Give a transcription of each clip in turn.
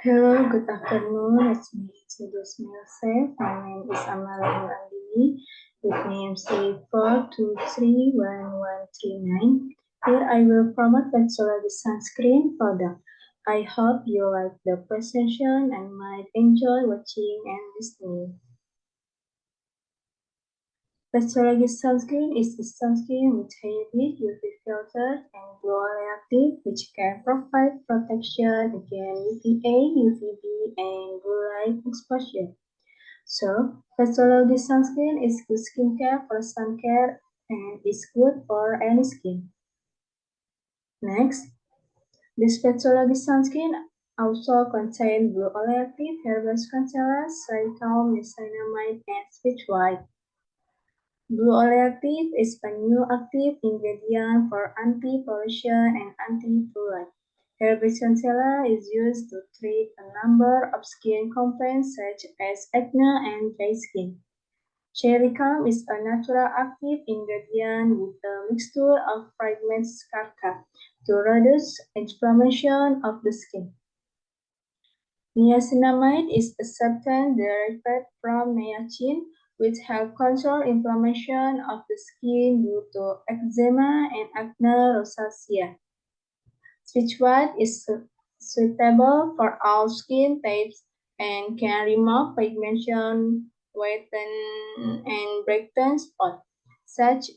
Hello, good afternoon. Let me introduce myself. My name is Amalia Andini with name C4231139. Here I will promote Vexillology sunscreen product. I hope you like the presentation and might enjoy watching and listening. Vexillology sunscreen is a sunscreen with hybrid UV filter and glow reactive, which can provide protection against UVA, UVB, and blue light exposure. So, Vexillology sunscreen is good skincare for sun care and is good for any skin. Next, this Vexillology sunscreen also contains blue oleoactive, hair-based concealer, silica, niacinamide, and speech white. Blue oleoactive is a new active ingredient for anti-pollution and anti-fluoride. Hair-based concealer is used to treat a number of skin complaints such as acne and dry skin. Cherry calm is a natural active ingredient with a mixture of fragments scarca to reduce inflammation of the skin. Niacinamide is a substance derived from niacin, which helps control inflammation of the skin due to eczema and acne rosacea. Speech white is suitable for all skin types and can remove pigmentation, whiten, and brighten spots, such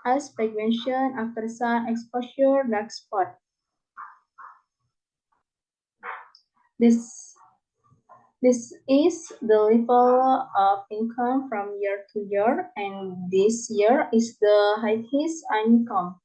as pigmentation after sun exposure, dark spot. This is the level of income from year to year, and this year is the highest income.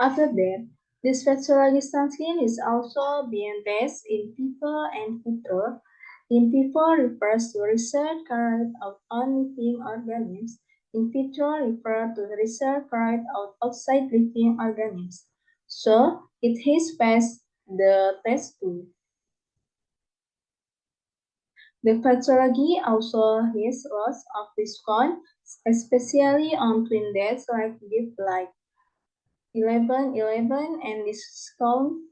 After that, this Vexillology sunscreen is also being tested in people and vitro. In vivo refers to research carried out on living organisms. In vitro refers to research carried out outside living organisms. So, it has passed the test too. The pathology also has lots of discount, especially on twin dates like gift like 11/11, and discounts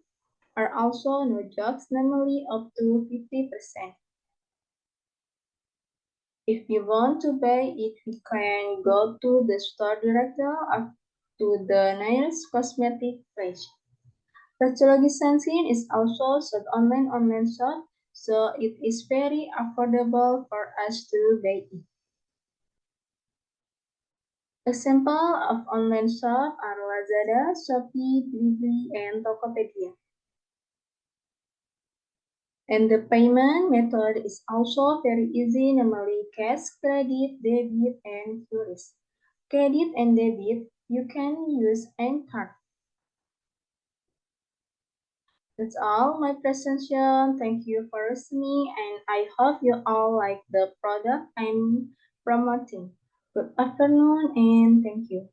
are also no jokes, normally up to 50%. If you want to buy it, you can go to the store directly or to the nearest cosmetic page. Pathology sunscreen is also sold online shop, so it is very affordable for us to buy it. Example of online shop are Lazada, Shopee, Blibli, and Tokopedia. And the payment method is also very easy, normally cash, credit, debit, and QRIS. Credit and debit, you can use any card. That's all my presentation. Thank you for listening, and I hope you all like the product I'm promoting. Good afternoon, and thank you.